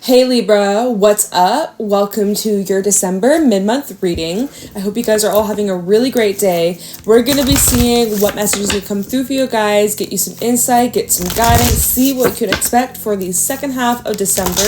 Hey Libra, what's up? Welcome to your December mid-month reading. I hope you guys are all having a really great day. We're going to be seeing what messages will come through for you guys, get you some insight, get some guidance, see what you can expect for the second half of December.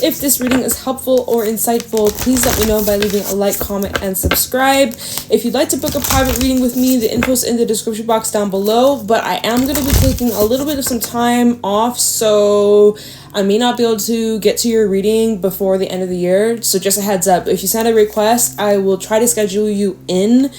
If this reading is helpful or insightful, please let me know by leaving a like, comment, and subscribe. If you'd like to book a private reading with me, the info's in the description box down below, but I am going to be taking a little bit of some time off, so I may not be able to get to your reading before the end of the year, so just a heads up. If you send a request, I will try to schedule you in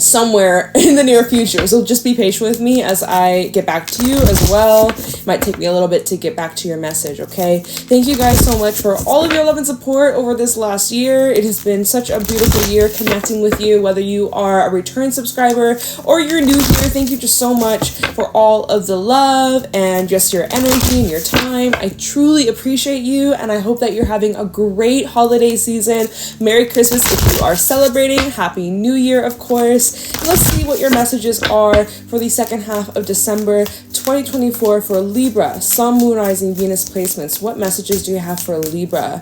somewhere in the near future, so just be patient with me as I get back to you as well. It might take me a little bit to get back to your message, okay? Thank you guys so much for all of your love and support over this last year. It has been such a beautiful year connecting with you, whether you are a return subscriber or you're new here. Thank you just so much for all of the love and just your energy and your time. I truly appreciate you, and I hope that you're having a great holiday season. Merry Christmas if you are celebrating. Happy New Year, of course. Let's see what your messages are for the second half of December 2024 for Libra. Sun, Moon, Rising, Venus placements. What messages do you have for Libra?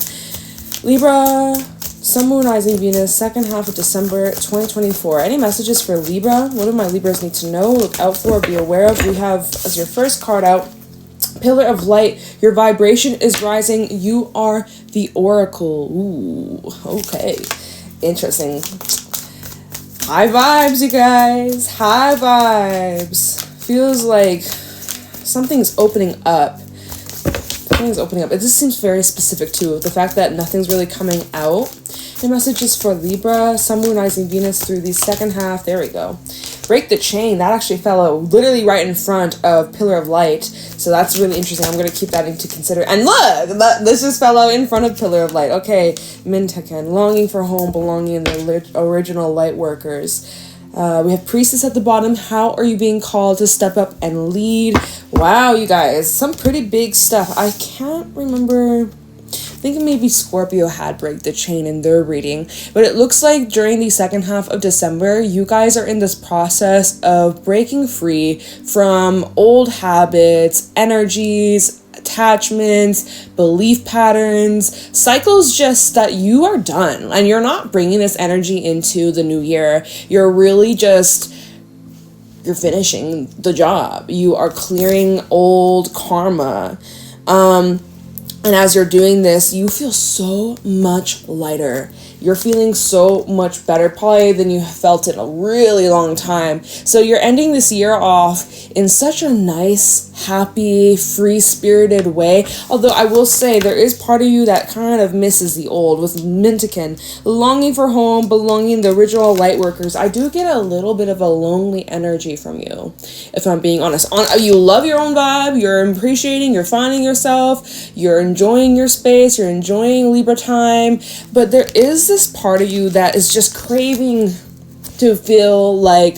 Libra, Sun, Moon, Rising, Venus, second half of December 2024. Any messages for Libra? What do my Libras need to know, look out for, be aware of? We have as your first card out, Pillar of Light. Your vibration is rising. You are the Oracle. Ooh, okay. Interesting. High vibes, you guys. High vibes. Feels like something's opening up. Something's opening up. It just seems very specific, too. The fact that nothing's really coming out. The message is for Libra, Sun, Moon, Rising, Venus through the second half. There we go. Break the chain. That actually fell out literally right in front of Pillar of Light. So that's really interesting. I'm going to keep that into consider. And look, this just fell out in front of Pillar of Light. Okay, Mintaken, longing for home, belonging in the original light workers. We have Priestess at the bottom. How are you being called to step up and lead? Wow, you guys, some pretty big stuff. I can't remember. I think maybe Scorpio had break the chain in their reading, but it looks like during the second half of December, you guys are in this process of breaking free from old habits, energies, attachments, belief patterns, cycles just that you are done, and you're not bringing this energy into the new year. You're really just, you're finishing the job. You are clearing old karma. And as you're doing this, you feel so much lighter. You're feeling so much better, probably than you felt in a really long time. So you're ending this year off in such a nice, happy, free-spirited way. Although I will say there is part of you that kind of misses the old with Mintaken. Longing for home, belonging in the original light workers. I do get a little bit of a lonely energy from you, if I'm being honest. You love your own vibe, you're appreciating, you're finding yourself, you're enjoying your space, you're enjoying Libra time, but there is this part of you that is just craving to feel like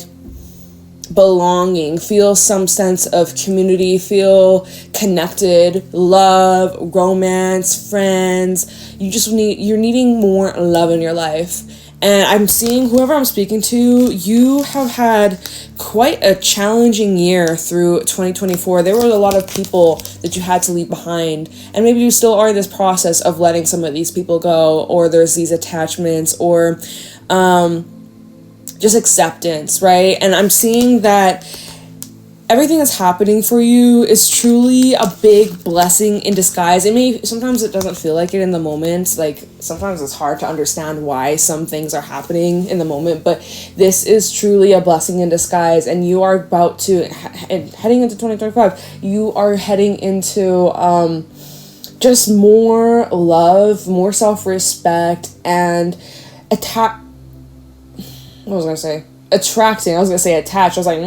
belonging, feel some sense of community, feel connected, love, romance, friends. You're needing more love in your life. And I'm seeing whoever I'm speaking to, you have had quite a challenging year through 2024. There were a lot of people that you had to leave behind. And maybe you still are in this process of letting some of these people go, or there's these attachments, or just acceptance, right? And I'm seeing that everything that's happening for you is truly a big blessing in disguise. Sometimes it doesn't feel like it in the moment. Like, sometimes it's hard to understand why some things are happening in the moment, but this is truly a blessing in disguise. And you are about to, heading into 2025, you are heading into just more love, more self-respect, and attracting. I was gonna say attached. I was like,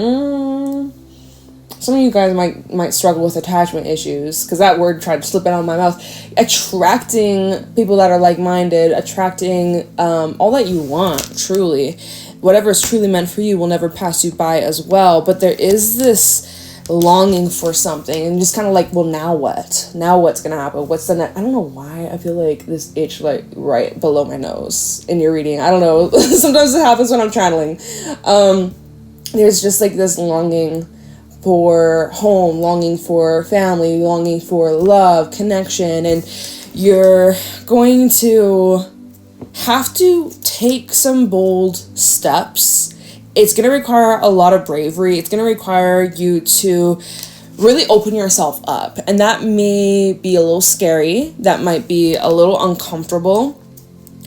some of you guys might struggle with attachment issues, because that word tried to slip out of my mouth. Attracting people that are like-minded, attracting all that you want, truly. Whatever is truly meant for you will never pass you by as well. But there is this longing for something, and just kind of like, well, now what? Now what's gonna happen? What's the next? I don't know why I feel like this itch like right below my nose in your reading. I don't know. Sometimes it happens when I'm channeling. There's just like this longing for home, longing for family, longing for love, connection, and you're going to have to take some bold steps. It's going to require a lot of bravery. It's going to require you to really open yourself up. And that may be a little scary. That might be a little uncomfortable.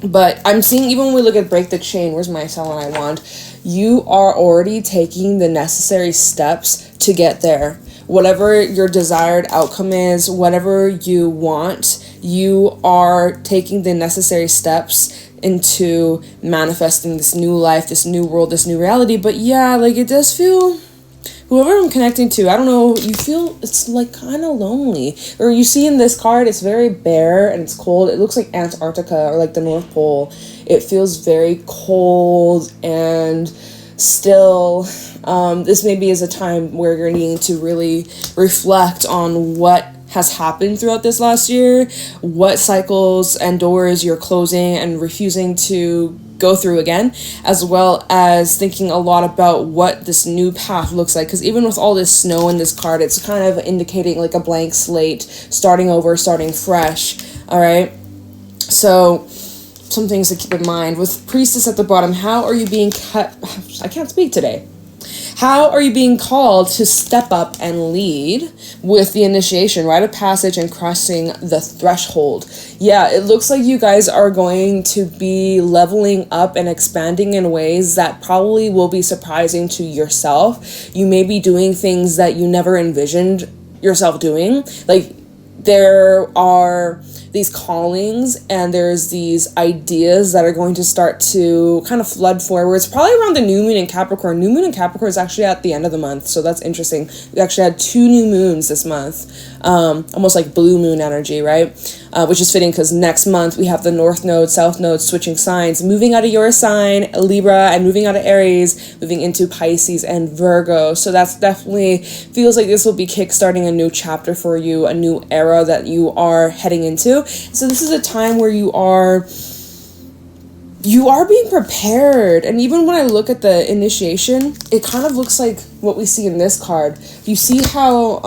But I'm seeing, even when we look at break the chain, where's my selenite wand? You are already taking the necessary steps to get there. Whatever your desired outcome is, whatever you want, you are taking the necessary steps into manifesting this new life, this new world, this new reality. But yeah, like, it does feel, whoever I'm connecting to, I don't know, you feel it's like kind of lonely. Or you see in this card, it's very bare and it's cold. It looks like Antarctica or like the North Pole. It feels very cold and still. This maybe is a time where you're needing to really reflect on what has happened throughout this last year, what cycles and doors you're closing and refusing to go through again, as well as thinking a lot about what this new path looks like. Because even with all this snow in this card, it's kind of indicating like a blank slate, starting over, starting fresh. All right, so some things to keep in mind with Priestess at the bottom. How are you being I can't speak today. How are you being called to step up and lead with the initiation, rite of passage, and crossing the threshold? Yeah, it looks like you guys are going to be leveling up and expanding in ways that probably will be surprising to yourself. You may be doing things that you never envisioned yourself doing. Like, there are these callings and there's these ideas that are going to start to kind of flood forward. It's probably around the new moon in Capricorn. New moon in Capricorn is actually at the end of the month, so that's interesting. We actually had 2 new moons this month, almost like blue moon energy, right? Which is fitting because next month we have the North Node, South Node switching signs, moving out of your sign, Libra, and moving out of Aries, moving into Pisces and Virgo. So that's definitely feels like this will be kickstarting a new chapter for you, a new era that you are heading into. So this is a time where you are being prepared. And even when I look at the initiation, it kind of looks like what we see in this card. You see how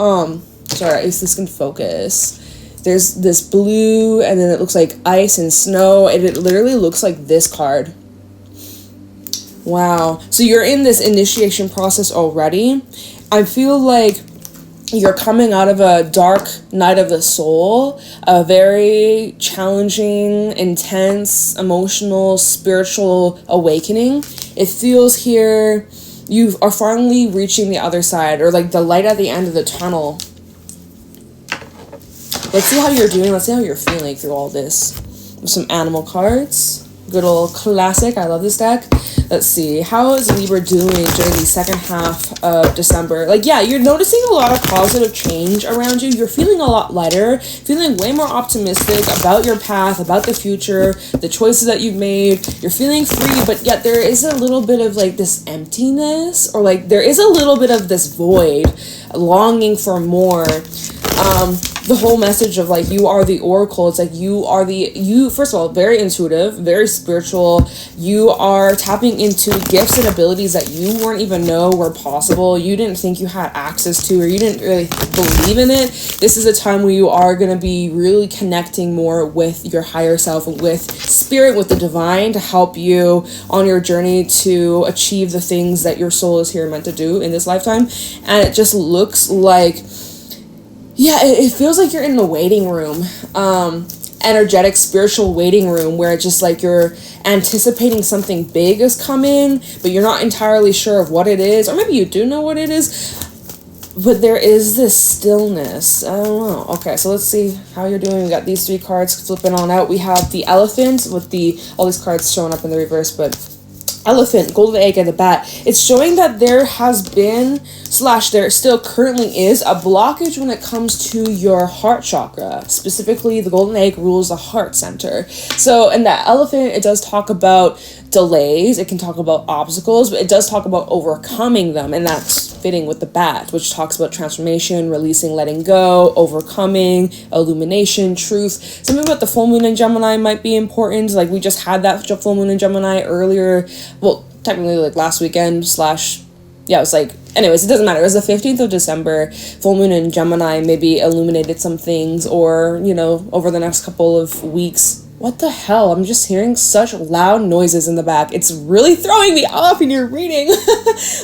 sorry, this can focus. There's this blue, and then it looks like ice and snow, and it literally looks like this card. Wow. So you're in this initiation process already. I feel like you're coming out of a dark night of the soul, a very challenging, intense, emotional, spiritual awakening. It feels here you are finally reaching the other side, or like the light at the end of the tunnel. Let's see how you're doing. Let's see how you're feeling through all this. With some animal cards. Good old classic. I love this deck. Let's see. How is Libra doing during the second half of December? Like, yeah, you're noticing a lot of positive change around you. You're feeling a lot lighter, feeling way more optimistic about your path, about the future, the choices that you've made. You're feeling free, but yet there is a little bit of like this emptiness, or like there is a little bit of this void, longing for more. The whole message of like, you are the oracle. It's like you first of all, very intuitive, very spiritual. You are tapping into gifts and abilities that you weren't even know were possible. You didn't think you had access to, or you didn't really believe in it. This is a time where you are going to be really connecting more with your higher self, with spirit, with the divine, to help you on your journey to achieve the things that your soul is here meant to do in this lifetime. And it just looks like, yeah, it feels like you're in the waiting room, energetic, spiritual waiting room, where it's just like you're anticipating something big is coming, but you're not entirely sure of what it is, or maybe you do know what it is, but there is this stillness. I don't know. Okay, so let's see how you're doing. We got these 3 cards flipping on out. We have the elephant with all these cards showing up in the reverse, but elephant, golden egg, and the bat. It's showing that there has been / there still currently is a blockage when it comes to your heart chakra. Specifically, the golden egg rules the heart center. So in that elephant, it does talk about delays, it can talk about obstacles, but it does talk about overcoming them, and that's fitting with the bat, which talks about transformation, releasing, letting go, overcoming, illumination, truth. Something about the full moon in Gemini might be important. Like, we just had that full moon in Gemini earlier, well, technically like last weekend / yeah, it was like, anyways, it doesn't matter. It was the 15th of December, full moon in Gemini maybe illuminated some things, or, you know, over the next couple of weeks. What the hell? I'm just hearing such loud noises in the back. It's really throwing me off in your reading.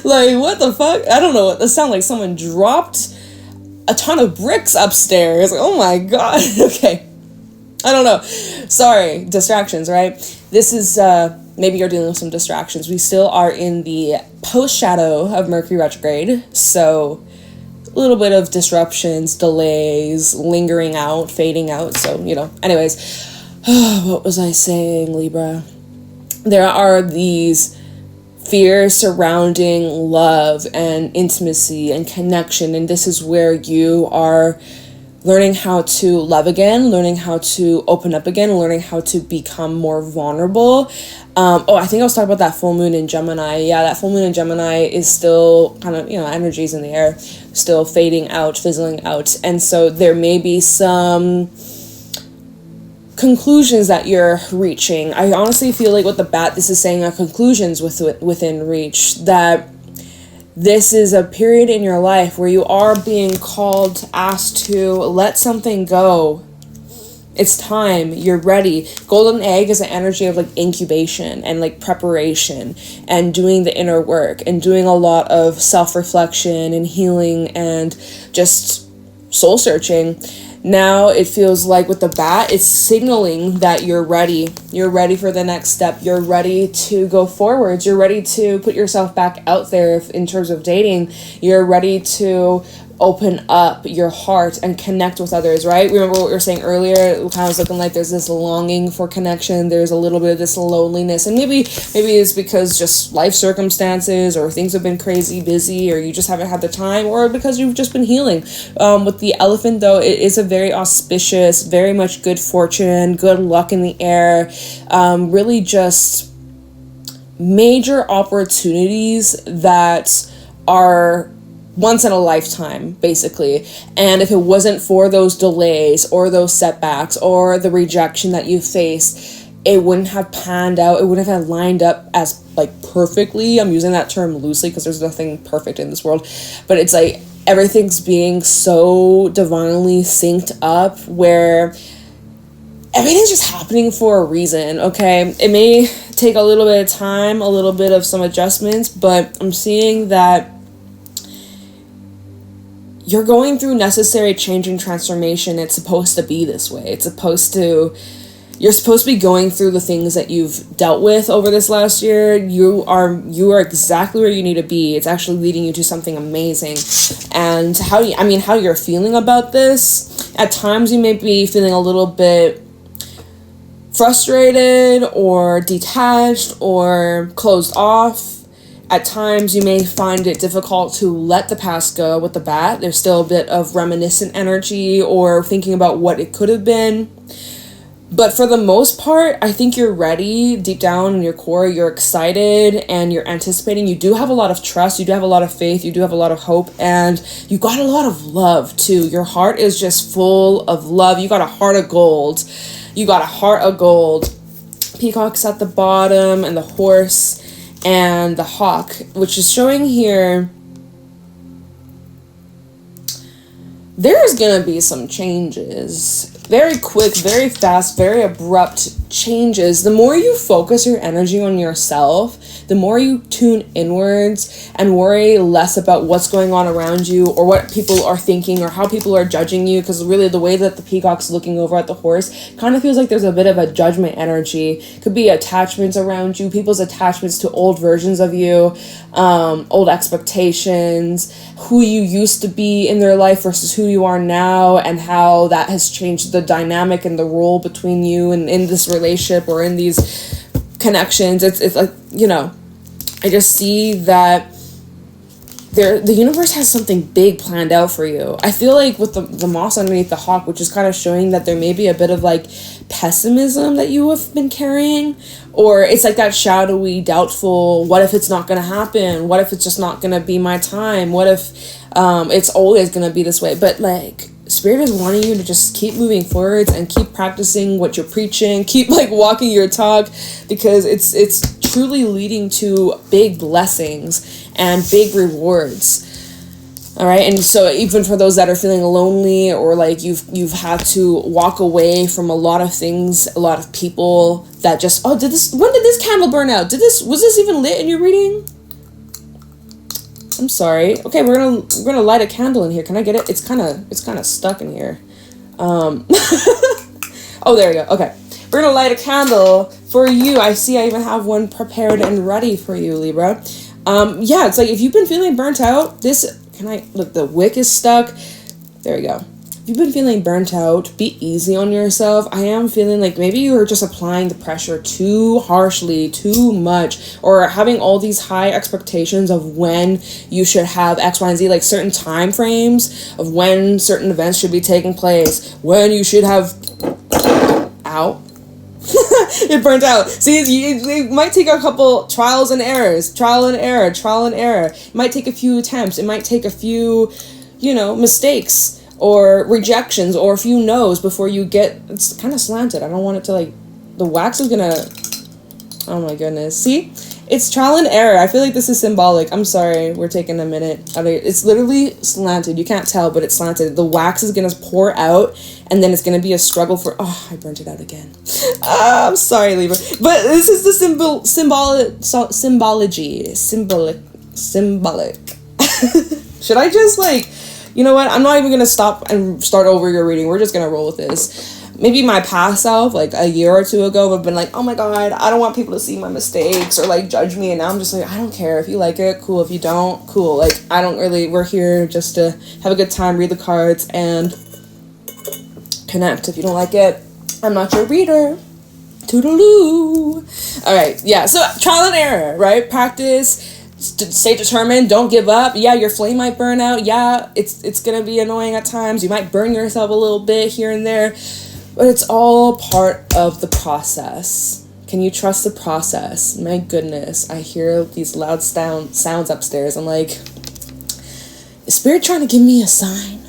Like, what the fuck? I don't know. It sounds like someone dropped a ton of bricks upstairs. Oh my god. Okay. I don't know. Sorry. Distractions, right? This is, maybe you're dealing with some distractions. We still are in the post-shadow of Mercury retrograde. So, a little bit of disruptions, delays, lingering out, fading out. So, you know, anyways. What was I saying, Libra? There are these fears surrounding love and intimacy and connection, and this is where you are learning how to love again, learning how to open up again, learning how to become more vulnerable. I think I was talking about that full moon in Gemini. Yeah, that full moon in Gemini is still kind of, you know, energies in the air, still fading out, fizzling out, and so there may be some conclusions that you're reaching. I honestly feel like with the bat, this is saying conclusions within reach, that this is a period in your life where you are being called, asked to let something go. It's time. You're ready. Golden egg is an energy of like incubation and like preparation and doing the inner work and doing a lot of self-reflection and healing and just soul searching. Now it feels like with the bat, it's signaling that you're ready. You're ready for the next step. You're ready to go forwards. You're ready to put yourself back out there in terms of dating. You're ready to open up your heart and connect with others, right? Remember what we were saying earlier? It kind of was looking like there's this longing for connection. There's a little bit of this loneliness. And maybe it's because just life circumstances or things have been crazy busy or you just haven't had the time or because you've just been healing. With the elephant, though, it is a very auspicious, very much good fortune, good luck in the air, really just major opportunities that are once in a lifetime, basically. And if it wasn't for those delays or those setbacks or the rejection that you faced, it wouldn't have panned out. It wouldn't have lined up as like perfectly. I'm using that term loosely because there's nothing perfect in this world, but it's like everything's being so divinely synced up where everything's just happening for a reason. Okay, it may take a little bit of time, a little bit of some adjustments, but I'm seeing that you're going through necessary change and transformation. It's supposed to be this way. You're supposed to be going through the things that you've dealt with over this last year. You are exactly where you need to be. It's actually leading you to something amazing. And how you're feeling about this, at times you may be feeling a little bit frustrated or detached or closed off. At times, you may find it difficult to let the past go with the bat. There's still a bit of reminiscent energy or thinking about what it could have been. But for the most part, I think you're ready. Deep down in your core, you're excited and you're anticipating. You do have a lot of trust. You do have a lot of faith. You do have a lot of hope. And you got a lot of love, too. Your heart is just full of love. You got a heart of gold. Peacock's at the bottom and the horse and the hawk, which is showing here there's gonna be some changes. Very quick, very fast, very abrupt changes. The more you focus your energy on yourself, the more you tune inwards and worry less about what's going on around you or what people are thinking or how people are judging you, because really the way that the peacock's looking over at the horse kind of feels like there's a bit of a judgment energy. Could be attachments around you, people's attachments to old versions of you, old expectations, who you used to be in their life versus who you are now, and how that has changed the dynamic and the role between you and in this relationship or in these connections. It's like, you know, I just see that the universe has something big planned out for you. I feel like with the moss underneath the hawk, which is kind of showing that there may be a bit of like pessimism that you have been carrying, or it's like that shadowy, doubtful, what if it's not going to happen? What if it's just not going to be my time? What if it's always going to be this way? But like, Spirit is wanting you to just keep moving forwards and keep practicing what you're preaching, keep like walking your talk, because it's truly leading to big blessings. and big rewards. All right, and so even for those that are feeling lonely, or like you've had to walk away from a lot of things, a lot of people that just, when did this candle burn out? Was this even lit in your reading? I'm sorry. Okay, we're gonna light a candle in here. Can I get it? It's kind of stuck in here. Oh, there we go. Okay, we're gonna light a candle for you. I see I even have one prepared and ready for you, Libra. Yeah, it's like if you've been feeling burnt out, look, the wick is stuck. There we go. If you've been feeling burnt out, be easy on yourself. I am feeling like maybe you're just applying the pressure too harshly, too much, or having all these high expectations of when you should have X, Y, and Z, like certain time frames of when certain events should be taking place, when you should have... Ow. It burnt out. See, it might take a couple trial and error. It might take a few attempts. It might take a few, mistakes or rejections or a few no's before you get... It's kind of slanted. I don't want it to, like... The wax is gonna... Oh my goodness. See? It's trial and error. I feel like this is symbolic. I'm sorry. We're taking a minute. It's literally slanted. You can't tell, but it's slanted. The wax is going to pour out, and then it's going to be a struggle for... Oh, I burnt it out again. I'm sorry, Libra. But this is the symbolic. Should I just, like... You know what? I'm not even going to stop and start over your reading. We're just going to roll with this. Maybe my past self, like a year or two ago, have been like, oh my god, I don't want people to see my mistakes or like judge me. And now I'm just like, I don't care. If you like it, cool. If you don't, cool. Like, I don't really... We're here just to have a good time, read the cards, and connect. If you don't like it, I'm not your reader. Toodaloo. All right. Yeah. So trial and error, right? Practice. Stay determined. Don't give up. Yeah, your flame might burn out. Yeah, it's gonna be annoying at times. You might burn yourself a little bit here and there, but it's all part of the process. Can you trust the process? My goodness, I hear these loud sounds upstairs. I'm like, is Spirit trying to give me a sign?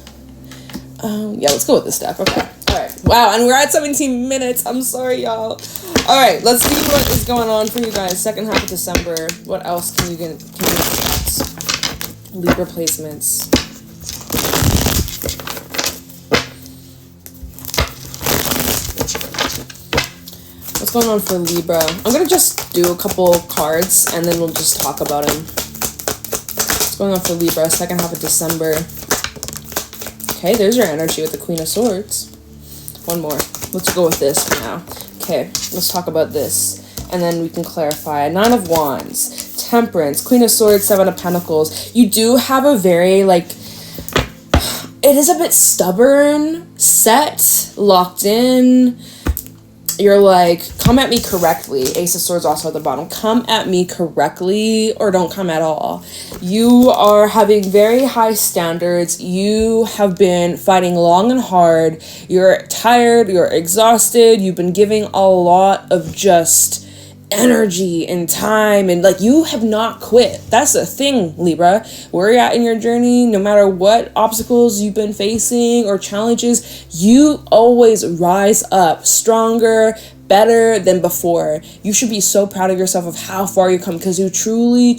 Yeah, let's go with this deck. Okay. All right. Wow, and we're at 17 minutes. I'm sorry, y'all. All right, let's see what is going on for you guys. Second half of December. What else can you expect? Libra placements. What's going on for Libra? I'm going to just do a couple cards, and then we'll just talk about them. What's going on for Libra? Second half of December. Okay, there's your energy with the Queen of Swords. One more. Let's go with this for now. Okay, let's talk about this, and then we can clarify. 9 of Wands, Temperance, Queen of Swords, 7 of Pentacles. You do have a very, like, it is a bit stubborn, set, locked in. You're like, come at me correctly. Ace of Swords also at the bottom. Come at me correctly or don't come at all. You are having very high standards. You have been fighting long and hard. You're tired. You're exhausted. You've been giving a lot of just energy and time, and like, you have not quit. That's the thing, Libra. Where you're at in your journey, no matter what obstacles you've been facing or challenges, you always rise up stronger, better than before. You should be so proud of yourself of how far you come, because you truly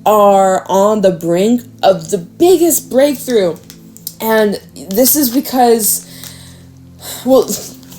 are on the brink of the biggest breakthrough. And this is because, well,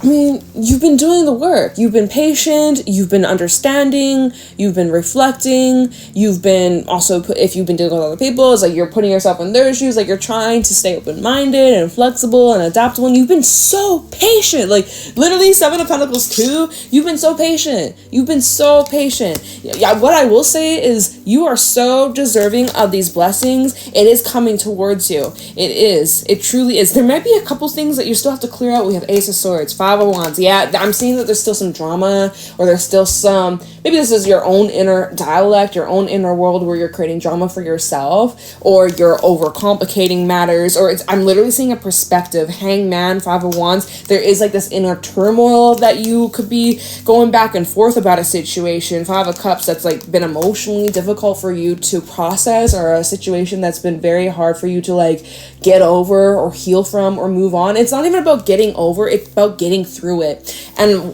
I mean, you've been doing the work. You've been patient. You've been understanding. You've been reflecting. You've been also, if you've been dealing with other people, it's like you're putting yourself in their shoes. Like, you're trying to stay open-minded and flexible and adaptable. And you've been so patient. Like, literally, 7 of Pentacles too. You've been so patient. You've been so patient. Yeah, what I will say is you are so deserving of these blessings. It is coming towards you. It is. It truly is. There might be a couple things that you still have to clear out. We have Ace of Swords, 5 of Wands. Yeah, I'm seeing that there's still some drama, or there's still some, maybe this is your own inner dialect, your own inner world where you're creating drama for yourself, or you're overcomplicating matters, or I'm literally seeing a perspective. Hangman, 5 of Wands. There is like this inner turmoil that you could be going back and forth about a situation. 5 of Cups, that's like been emotionally difficult for you to process, or a situation that's been very hard for you to like get over or heal from or move on. It's not even about getting over, it's about getting through it. And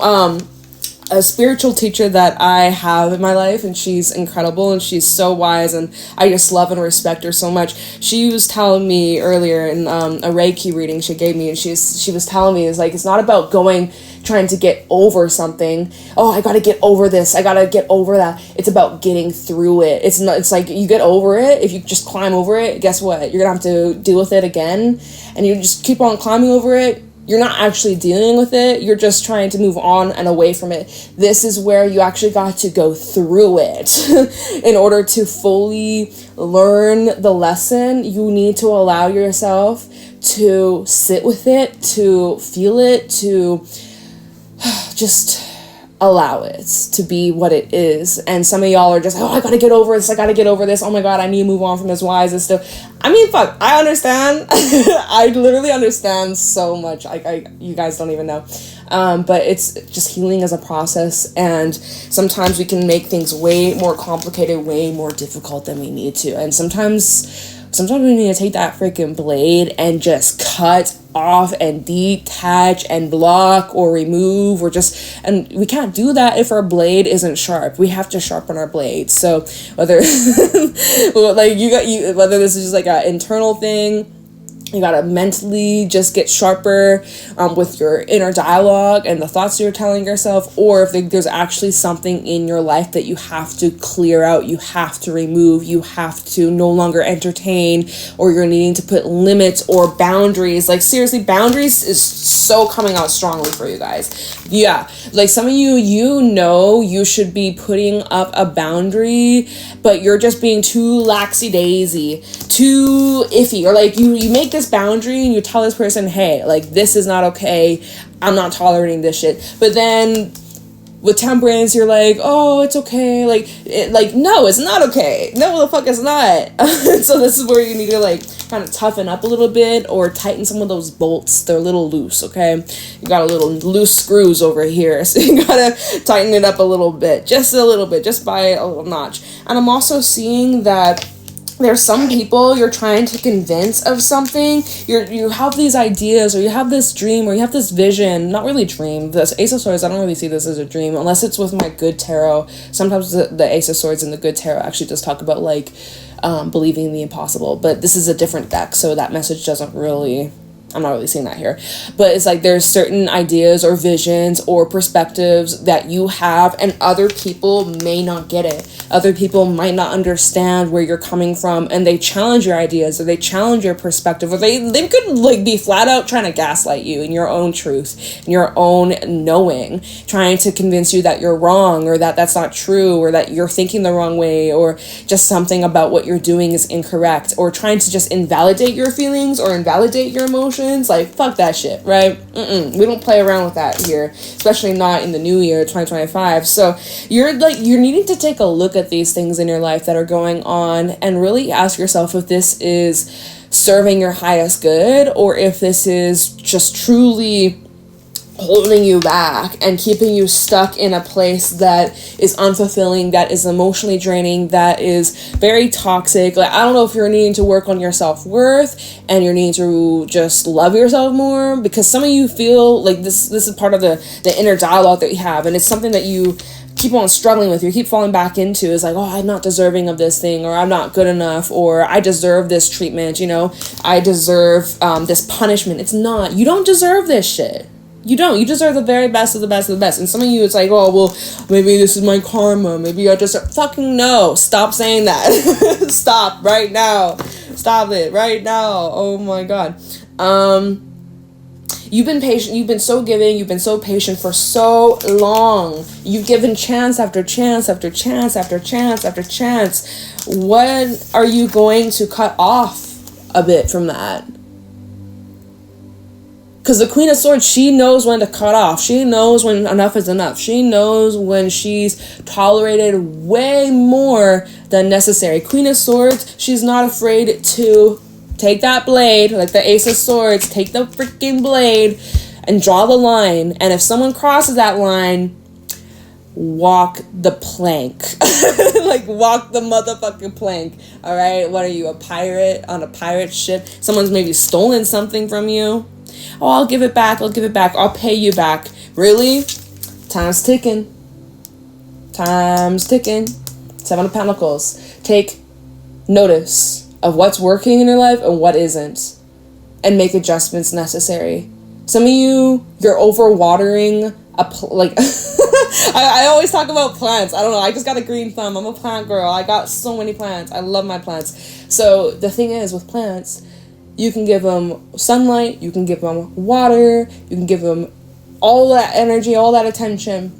a spiritual teacher that I have in my life, and she's incredible and she's so wise, and I just love and respect her so much. She was telling me earlier in a Reiki reading she gave me, and she was telling me, it's not about trying to get over something. Oh, I gotta get over this, I gotta get over that. It's about getting through it. It's like you get over it. If you just climb over it, guess what, you're gonna have to deal with it again, and you just keep on climbing over it. You're not actually dealing with it. You're just trying to move on and away from it. This is where you actually got to go through it. In order to fully learn the lesson, you need to allow yourself to sit with it, to feel it, to just allow it to be what it is. And some of y'all are just, oh, I gotta get over this, I gotta get over this, oh my god, I need to move on from this, why is this still... I mean, fuck, I understand. I literally understand so much. You guys don't even know. But it's just healing as a process, and sometimes we can make things way more complicated, way more difficult than we need to. And sometimes we need to take that freaking blade and just cut off and detach and block or remove, and we can't do that if our blade isn't sharp. We have to sharpen our blade. So whether whether this is just like an internal thing, you gotta mentally just get sharper with your inner dialogue and the thoughts you're telling yourself, or if there's actually something in your life that you have to clear out, you have to remove, you have to no longer entertain, or you're needing to put limits or boundaries. Like, seriously, boundaries is so coming out strongly for you guys. Yeah, like some of you, you should be putting up a boundary, but you're just being too laxy-daisy, too iffy, or like you make this boundary and you tell this person, hey, like, this is not okay, I'm not tolerating this shit, but then with temperance you're like, oh, it's okay, no, it's not okay, no, the fuck it's not. So this is where you need to like kind of toughen up a little bit, or tighten some of those bolts. They're a little loose, okay? You got a little loose screws over here, so you gotta tighten it up a little bit, just by a little notch. And I'm also seeing that there's some people you're trying to convince of something. You have these ideas, or you have this dream, or you have this vision. Not really dream. This Ace of Swords, I don't really see this as a dream, unless it's with my good tarot. Sometimes the Ace of Swords and the good tarot actually just talk about like believing in the impossible. But this is a different deck, so that message doesn't really... I'm not really seeing that here, but it's like there's certain ideas or visions or perspectives that you have, and other people may not get it. Other people might not understand where you're coming from, and they challenge your ideas, or they challenge your perspective, or they could like be flat out trying to gaslight you in your own truth, in your own knowing, trying to convince you that you're wrong, or that that's not true, or that you're thinking the wrong way, or just something about what you're doing is incorrect, or trying to just invalidate your feelings or invalidate your emotions. Like, fuck that shit, right? We don't play around with that here, especially not in the new year, 2025. So you're needing to take a look at these things in your life that are going on, and really ask yourself if this is serving your highest good, or if this is just truly holding you back and keeping you stuck in a place that is unfulfilling, that is emotionally draining, that is very toxic. Like, I don't know if you're needing to work on your self-worth and you're needing to just love yourself more, because some of you feel like this is part of the inner dialogue that you have, and it's something that you keep on struggling with, you keep falling back into, is like, oh, I'm not deserving of this thing, or I'm not good enough, or I deserve this treatment, I deserve this punishment. It's not. You don't deserve this shit. You don't. You deserve the very best of the best of the best. And some of you, it's like, oh, well, maybe this is my karma. Maybe I deserve... Fucking no. Stop saying that. Stop right now. Stop it right now. Oh my God. You've been patient. You've been so giving. You've been so patient for so long. You've given chance after chance after chance after chance after chance. When are you going to cut off a bit from that? Because the Queen of Swords, she knows when to cut off. She knows when enough is enough. She knows when she's tolerated way more than necessary. Queen of Swords, she's not afraid to take that blade, like the Ace of Swords, take the freaking blade and draw the line. And if someone crosses that line, walk the plank. Like, walk the motherfucking plank. All right? What are you, a pirate on a pirate ship? Someone's maybe stolen something from you. Oh, I'll give it back. I'll pay you back. Really? Time's ticking. Time's ticking. 7 of Pentacles. Take notice of what's working in your life and what isn't, and make adjustments necessary. Some of you, you're overwatering I always talk about plants. I don't know, I just got a green thumb. I'm a plant girl. I got so many plants. I love my plants. So the thing is with plants, you can give them sunlight, you can give them water, you can give them all that energy, all that attention,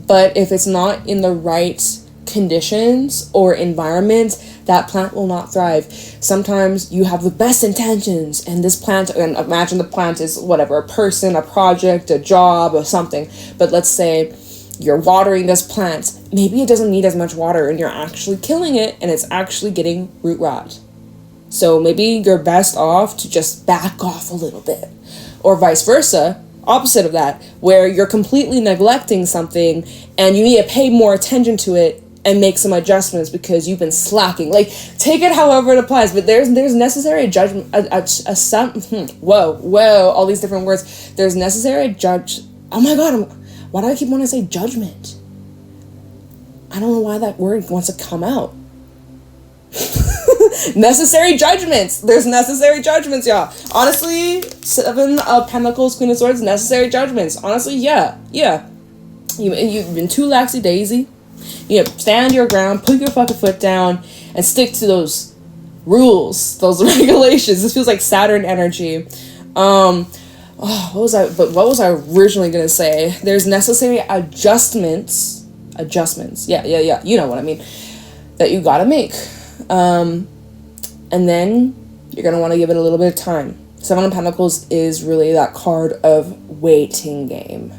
but if it's not in the right conditions or environment, that plant will not thrive. Sometimes you have the best intentions, and this plant, and imagine the plant is whatever, a person, a project, a job, or something, but let's say you're watering this plant, maybe it doesn't need as much water, and you're actually killing it, and it's actually getting root rot. So maybe you're best off to just back off a little bit, or vice versa, opposite of that, where you're completely neglecting something and you need to pay more attention to it and make some adjustments because you've been slacking. Like, take it however it applies, but there's necessary judgment, all these different words. There's necessary oh my god, why do I keep wanting to say judgment? I don't know why that word wants to come out. Necessary judgments. There's necessary judgments, y'all. Honestly, 7 of Pentacles, Queen of Swords, necessary judgments. Honestly, yeah. You've been too laxy-daisy. Stand your ground, put your fucking foot down, and stick to those rules, those regulations. This feels like Saturn energy. What was I originally gonna say? There's necessary adjustments. Yeah. You know what I mean. That you gotta make. And then you're gonna want to give it a little bit of time. 7 of Pentacles is really that card of waiting game.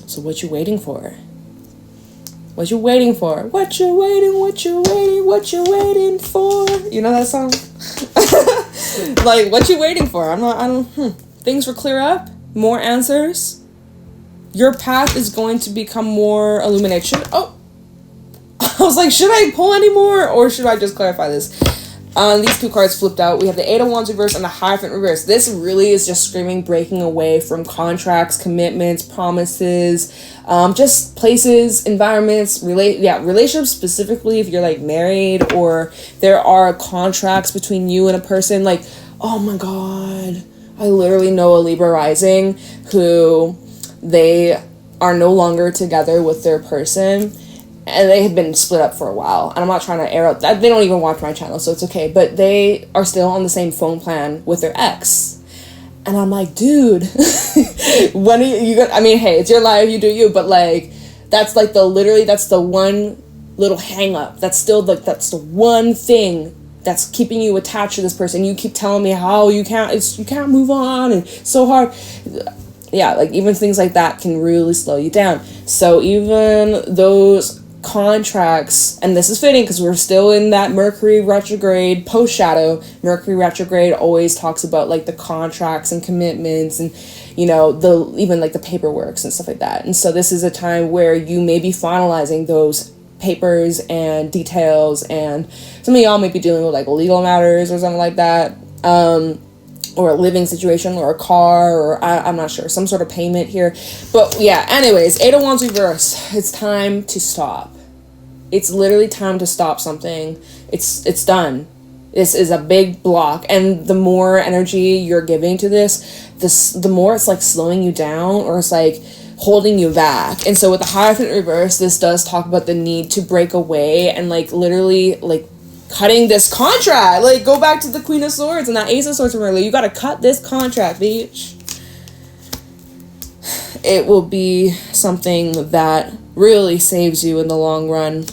So what you waiting for? What you waiting for? What you waiting for? You know that song? Like, what you waiting for? Things will clear up. More answers. Your path is going to become more illuminated. I was like, should I pull any more or should I just clarify this? These 2 cards flipped out. We have the 8 of Wands reverse and the Hierophant reverse. This really is just screaming breaking away from contracts, commitments, promises, just places, environments, relationships, specifically if you're like married or there are contracts between you and a person. Like, oh my god, I literally know a Libra rising who they are no longer together with their person. And they have been split up for a while. And I'm not trying to air out that. They don't even watch my channel, so it's okay. But they are still on the same phone plan with their ex. And I'm like, dude, when are you gonna... I mean, hey, it's your life, you do you. But, like, that's, like, that's the one little hang-up. That's the one thing that's keeping you attached to this person. You keep telling me how you can't move on. And it's so hard. Yeah, like, even things like that can really slow you down. So even those contracts, and this is fitting because we're still in that Mercury retrograde post-shadow. Mercury retrograde always talks about like the contracts and commitments and even like the paperworks and stuff like that. And so this is a time where you may be finalizing those papers and details, and some of y'all may be dealing with like legal matters or something like that, or a living situation or a car, or I'm not sure, some sort of payment here. But yeah, anyways, 8 of Wands reverse. It's time to stop. It's literally time to stop something. It's done. This is a big block, and the more energy you're giving to this, the more it's like slowing you down, or it's like holding you back. And so with the Hierophant reverse, this does talk about the need to break away and like literally like cutting this contract. Like, go back to the Queen of Swords and that Ace of Swords from earlier. You gotta cut this contract, bitch. It will be something that really saves you in the long run.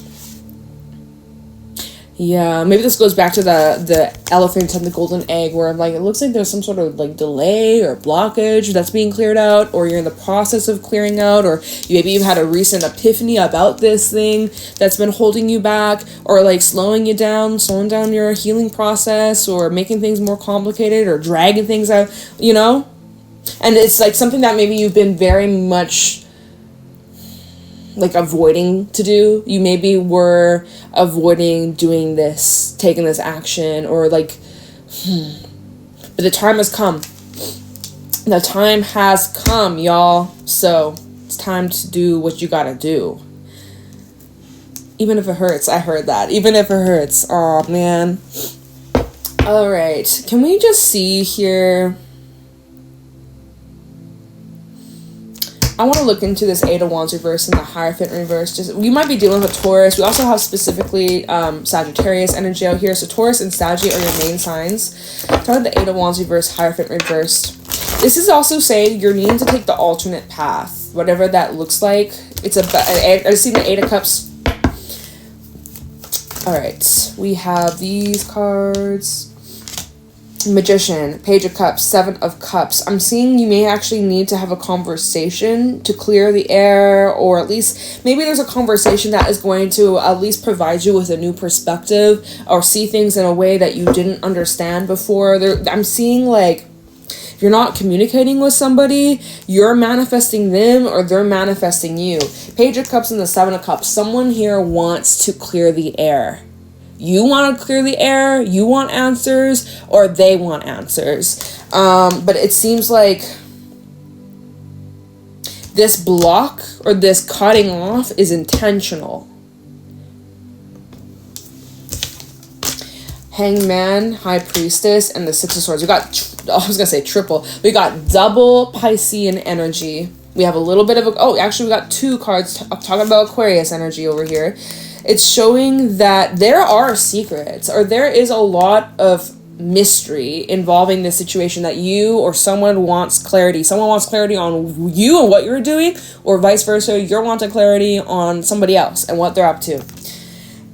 Yeah, maybe this goes back to the elephant and the golden egg, where like it looks like there's some sort of like delay or blockage that's being cleared out, or you're in the process of clearing out, or maybe you've had a recent epiphany about this thing that's been holding you back, or like slowing down your healing process, or making things more complicated, or dragging things out, And it's like something that maybe you've been very much like avoiding to do. You maybe were avoiding doing this, taking this action, or like but the time has come. The time has come, y'all. So it's time to do what you gotta do. Even if it hurts. I heard that. Even if it hurts. Oh, man. All right. Can we just see here? I want to look into this Eight of Wands reverse and the Hierophant reverse. Just, we might be dealing with Taurus. We also have specifically Sagittarius energy out here. So Taurus and Saggy are your main signs. Start with the Eight of Wands reverse, Hierophant reversed. This is also saying you're needing to take the alternate path, whatever that looks like. It's I see the Eight of Cups. All right, we have these cards. Magician, Page of Cups, Seven of Cups. I'm seeing you may actually need to have a conversation to clear the air, or at least maybe there's a conversation that is going to at least provide you with a new perspective or see things in a way that you didn't understand before. I'm seeing like if you're not communicating with somebody, you're manifesting them or they're manifesting you. Page of Cups and the Seven of Cups. Someone here wants to clear the air. You want to clear the air, you want answers, or they want answers. But it seems like this block or this cutting off is intentional. Hangman, High Priestess, and the Six of Swords. We got, I was going to say triple. We got double Piscean energy. We have a little bit of actually we got two cards talking about Aquarius energy over here. It's showing that there are secrets, or there is a lot of mystery involving this situation that you or someone wants clarity. Someone wants clarity on you and what you're doing, or vice versa. You're wanting clarity on somebody else and what they're up to.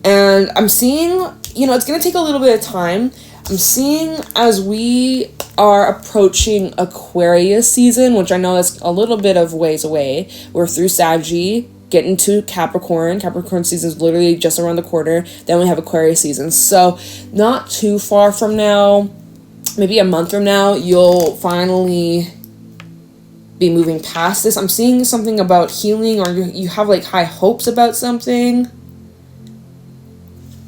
And I'm seeing, it's going to take a little bit of time. I'm seeing as we are approaching Aquarius season, which I know is a little bit of ways away. We're through Saggy, getting to Capricorn. Capricorn season is literally just around the corner. Then we have Aquarius season. So not too far from now, maybe a month from now, you'll finally be moving past this. I'm seeing something about healing, or you have like high hopes about something.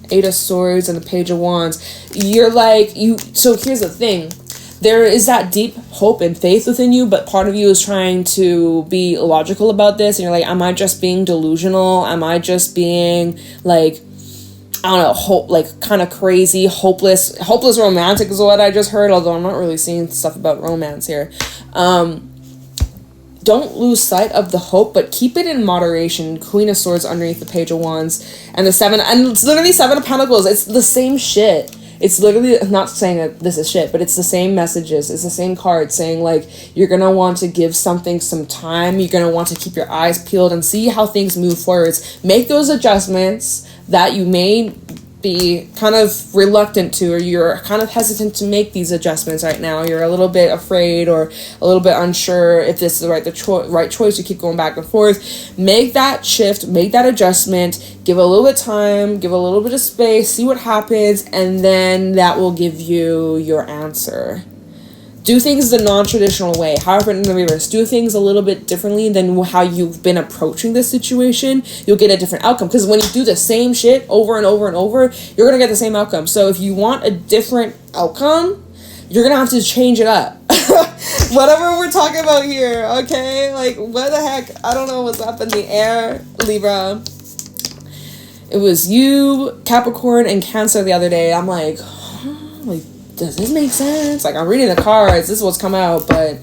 Eight of Swords and the Page of Wands. So here's the thing. There is that deep hope and faith within you, but part of you is trying to be logical about this, and you're like, am I just being delusional? Am I just being like, I don't know, kind of crazy, hopeless romantic is what I just heard, although I'm not really seeing stuff about romance here. Don't lose sight of the hope, but keep it in moderation. Queen of Swords underneath the Page of Wands, and it's literally Seven of Pentacles. It's the same shit. It's literally, not saying that this is shit, but it's the same messages. It's the same card saying, like, you're going to want to give something some time. You're going to want to keep your eyes peeled and see how things move forwards. Make those adjustments that you may be kind of reluctant to, or you're kind of hesitant to make these adjustments right now. You're a little bit afraid or a little bit unsure if this is the right choice. You keep going back and forth. Make that shift, make that adjustment, give a little bit of time, give a little bit of space, see what happens, and then that will give you your answer. Do things the non-traditional way. However, in the reverse, do things a little bit differently than how you've been approaching this situation. You'll get a different outcome. Because when you do the same shit over and over and over, you're going to get the same outcome. So if you want a different outcome, you're going to have to change it up. Whatever we're talking about here, okay? Like, what the heck? I don't know what's up in the air, Libra. It was you, Capricorn, and Cancer the other day. I'm like, does this make sense? Like, I'm reading the cards. This is what's come out, but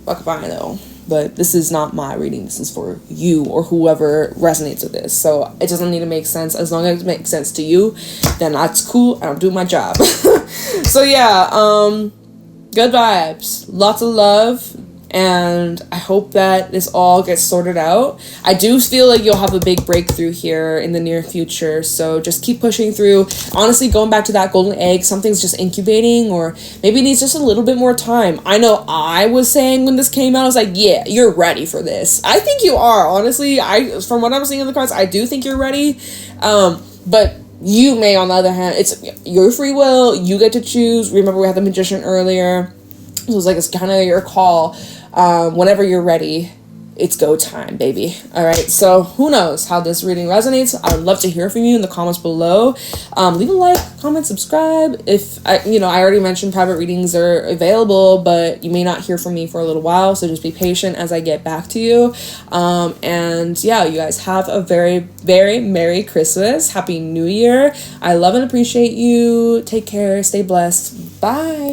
fuck if I know. But this is not my reading. This is for you or whoever resonates with this. So it doesn't need to make sense. As long as it makes sense to you, then that's cool. I'll do my job. So yeah, good vibes. Lots of love. And I hope that this all gets sorted out. I do feel like you'll have a big breakthrough here in the near future. So just keep pushing through. Honestly, going back to that golden egg, something's just incubating, or maybe it needs just a little bit more time. I know I was saying when this came out, I was like, yeah, you're ready for this. I think you are, honestly. From what I'm seeing in the cards, I do think you're ready. But you may, on the other hand, it's your free will. You get to choose. Remember, we had the Magician earlier. So it was like, it's kind of your call. Whenever you're ready, it's go time, baby. All right, so who knows how this reading resonates? I would love to hear from you in the comments below. Leave a like, comment, subscribe. If I already mentioned private readings are available, but you may not hear from me for a little while, so just be patient as I get back to you. And yeah, you guys have a very, very Merry Christmas. Happy New Year. I love and appreciate you. Take care. Stay blessed. Bye.